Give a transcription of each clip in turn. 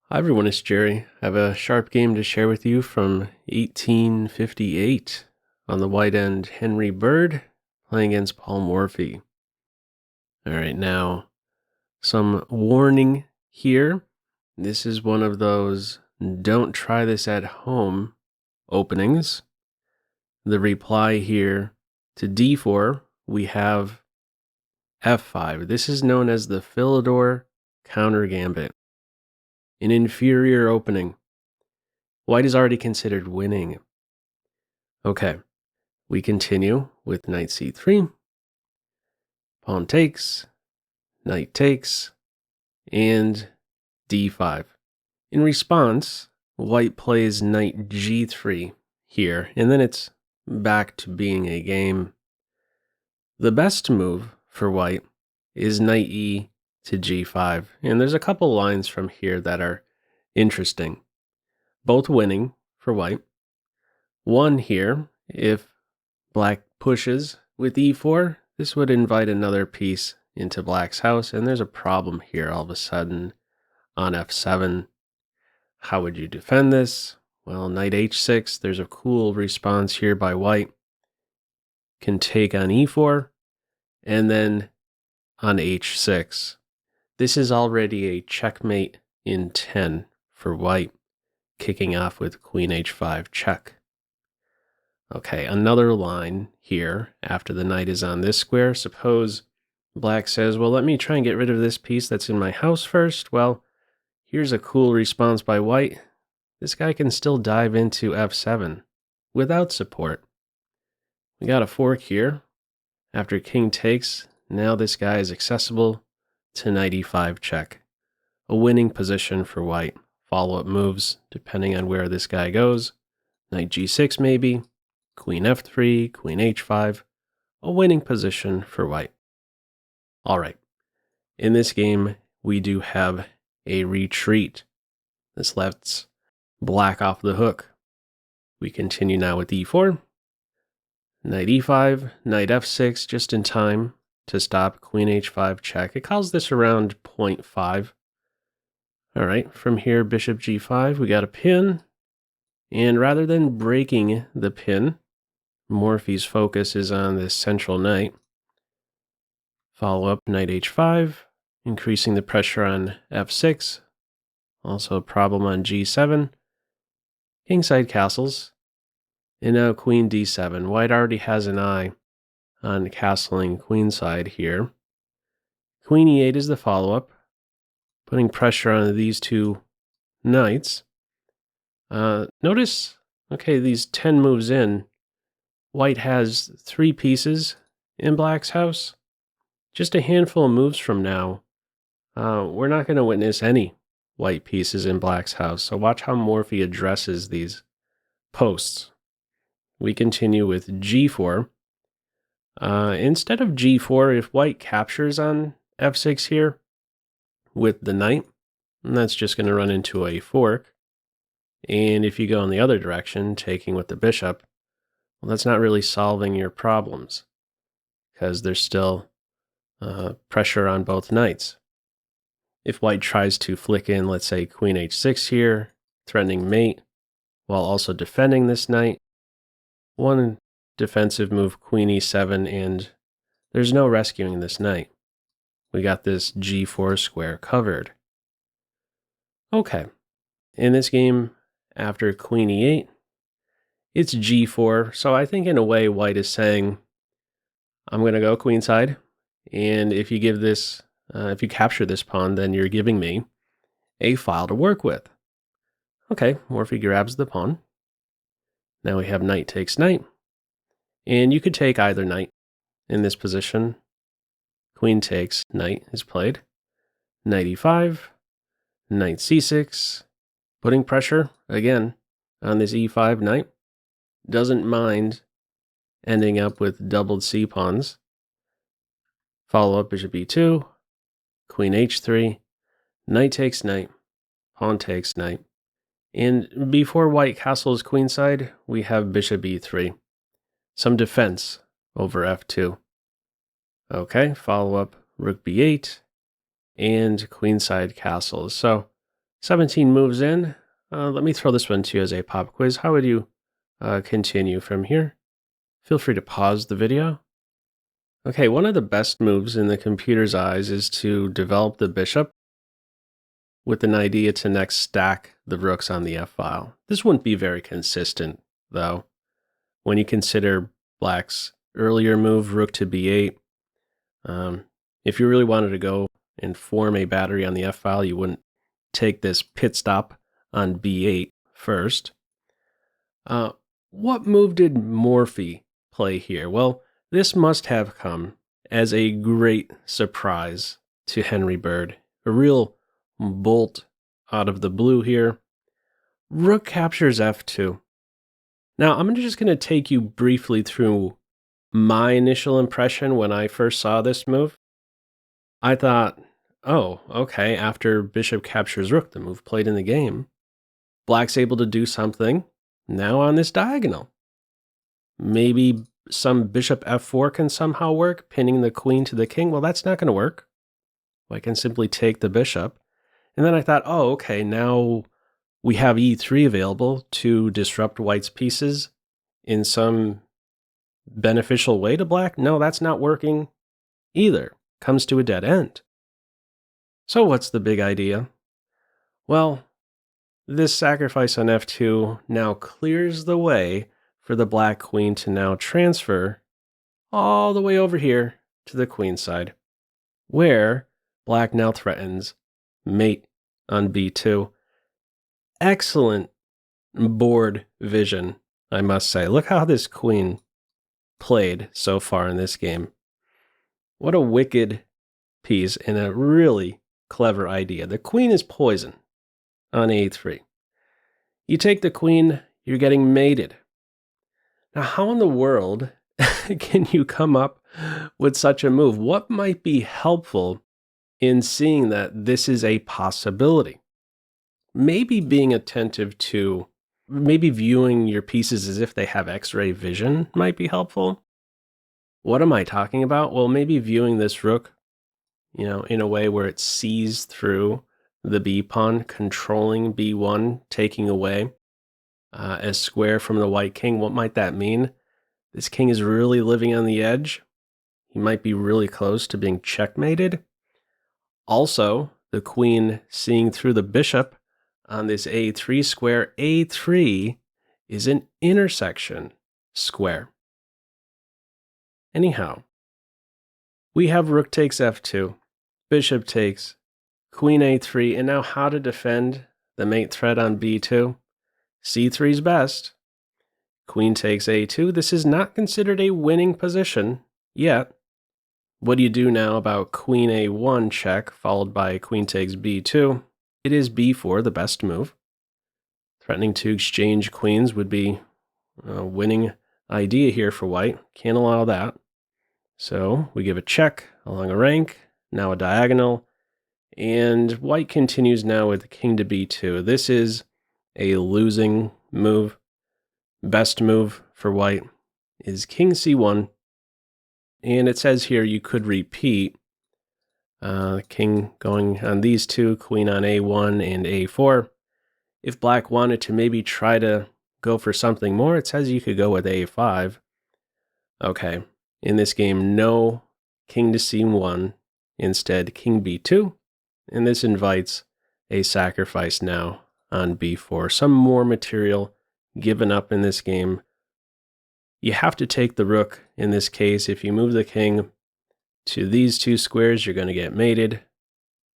Hi everyone, it's Jerry. I have a sharp game to share with you from 1858 on the white end. Henry Bird playing against Paul Morphy. All right, now some warning here. This is one of those don't try this at home openings. The reply here to d4, we have f5. This is known as the Philidor Countergambit, an inferior opening. White is already considered winning. Okay, we continue with knight c3, pawn takes, knight takes, and d5. In response, white plays knight g3 here, and then it's back to being a game. The best move for white is knight e to g5, and there's a couple lines from here that are interesting. Both winning for white. One here, if black pushes with e4, this would invite another piece into black's house, and there's a problem here all of a sudden on f7. How would you defend this? Well, knight h6, there's a cool response here by white. Can take on e4, and then on h6. This is already a checkmate in 10 for white, kicking off with queen h5 check. Okay, another line here after the knight is on this square. Suppose black says, well, let me try and get rid of this piece that's in my house first. Well, here's a cool response by white. This guy can still dive into f7 without support. We got a fork here. After king takes, now this guy is accessible to knight e5 check. A winning position for white. Follow-up moves, depending on where this guy goes. Knight g6 maybe. Queen f3, queen h5, a winning position for white. All right, in this game, we do have a retreat. This lets black off the hook. We continue now with e4, knight e5, knight f6, just in time to stop queen h5 check. It calls this around 0.5. All right, from here, bishop g5, we got a pin. And rather than breaking the pin, Morphy's focus is on this central knight. Follow up knight h5, increasing the pressure on f6. Also a problem on g7. Kingside castles. And now queen d7. White already has an eye on castling queenside here. Queen e8 is the follow-up, putting pressure on these two knights. Notice, okay, these 10 moves in, white has 3 pieces in black's house. Just a handful of moves from now, we're not going to witness any white pieces in black's house. So watch how Morphy addresses these posts. We continue with g4. Instead of g4, if white captures on f6 here with the knight, that's just going to run into a fork. And if you go in the other direction, taking with the bishop, well, that's not really solving your problems because there's still pressure on both knights. If white tries to flick in, let's say, queen h6 here, threatening mate, while also defending this knight, one defensive move, queen e7, and there's no rescuing this knight. We got this g4 square covered. Okay, in this game, after queen e8, it's g4, so I think in a way white is saying, I'm going to go queenside, and if you give this, if you capture this pawn, then you're giving me a file to work with. Okay, Morphy grabs the pawn. Now we have knight takes knight, and you could take either knight in this position. Queen takes knight is played. Knight e5, knight c6, putting pressure again on this e5 knight. Doesn't mind ending up with doubled c pawns. Follow up bishop e2, queen h3, knight takes knight, pawn takes knight. And before white castles queenside, we have bishop e3. Some defense over f2. Okay, follow up rook b8 and queenside castles. So 17 moves in. Let me throw this one to you as a pop quiz. How would you continue from here? Feel free to pause the video. Okay, one of the best moves in the computer's eyes is to develop the bishop with an idea to next stack the rooks on the f-file. This wouldn't be very consistent, though. When you consider black's earlier move, rook to b8, if you really wanted to go and form a battery on the f-file, you wouldn't take this pit stop on b8 first. What move did Morphy play here? Well, this must have come as a great surprise to Henry Bird. A real bolt out of the blue here. Rook captures f2. Now, I'm just going to take you briefly through my initial impression when I first saw this move. I thought, oh, okay, after bishop captures rook, the move played in the game, black's able to do something now on this diagonal. Maybe some bishop f4 can somehow work, pinning the queen to the king. Well, that's not going to work. I can simply take the bishop. And then I thought, oh, okay, now we have e3 available to disrupt white's pieces in some beneficial way to black. No, that's not working either. Comes to a dead end. So what's the big idea? Well, this sacrifice on f2 now clears the way for the black queen to now transfer all the way over here to the queenside, where black now threatens mate on b2. Excellent board vision, I must say. Look how this queen played so far in this game. What a wicked piece and a really clever idea. The queen is poison on a3. You take the queen, you're getting mated. Now, how in the world can you come up with such a move? What might be helpful in seeing that this is a possibility? Maybe being attentive to, maybe viewing your pieces as if they have X-ray vision might be helpful. What am I talking about? Well, maybe viewing this rook, in a way where it sees through the b pawn, controlling b1, taking away a square from the white king. What might that mean? This king is really living on the edge. He might be really close to being checkmated. Also, the queen seeing through the bishop on this a3 square. A3 is an intersection square. Anyhow, we have rook takes f2, bishop takes, queen a3, and now how to defend the mate threat on b2. c3 is best. Queen takes a2. This is not considered a winning position yet. What do you do now about queen a1 check, followed by queen takes b2? It is b4, the best move. Threatening to exchange queens would be a winning idea here for white. Can't allow that. So we give a check along a rank, now a diagonal, and white continues now with king to b2. This is a losing move. Best move for white is king c1, and it says here you could repeat king going on these two, queen on a1 and a4. If black wanted to maybe try to go for something more, it says you could go with a5. Okay, in this game, no king to c1, instead king b2, and this invites a sacrifice now on b4. Some more material given up in this game. You have to take the rook in this case. If you move the king to these two squares, you're going to get mated.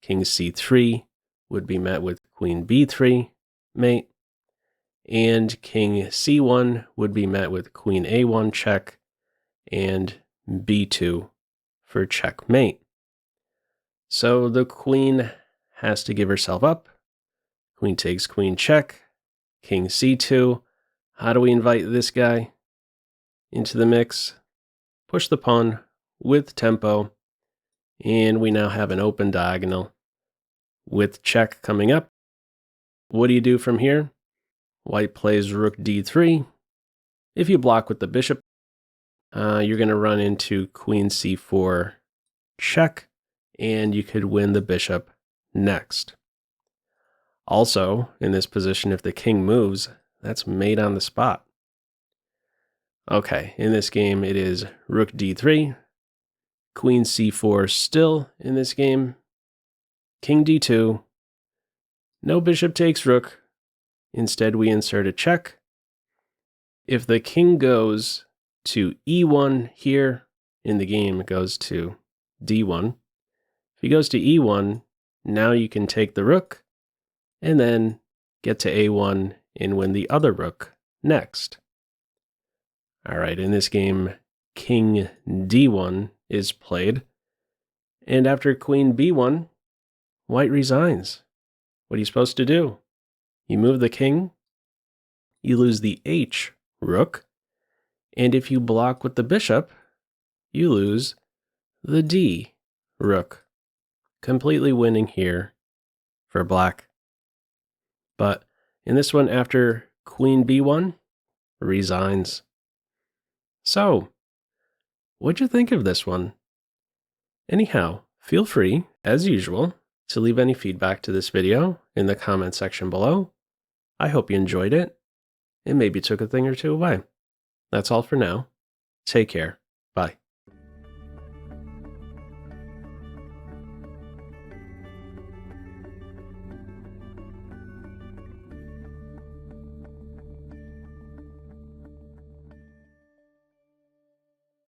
King c3 would be met with queen b3 mate, and king c1 would be met with queen a1 check and b2 for checkmate. So the queen has to give herself up. Queen takes queen check, king c2. How do we invite this guy into the mix? Push the pawn with tempo, and we now have an open diagonal with check coming up. What do you do from here? White plays rook d3. If you block with the bishop, you're going to run into queen c4 check, and you could win the bishop next. Also, in this position, if the king moves, that's mate on the spot. Okay, in this game, it is rook d3, queen c4 still in this game, king d2, no bishop takes rook. Instead, we insert a check. If the king goes to e1 here in the game, it goes to d1. If he goes to e1, now you can take the rook and then get to a1 and win the other rook next. All right, in this game, king d1 is played. And after queen b1, white resigns. What are you supposed to do? You move the king, you lose the h rook, and if you block with the bishop, you lose the d rook. Completely winning here for black. But in this one, after queen b1, resigns. So, what'd you think of this one? Anyhow, feel free, as usual, to leave any feedback to this video in the comment section below. I hope you enjoyed it, and maybe took a thing or two away. That's all for now. Take care. Bye.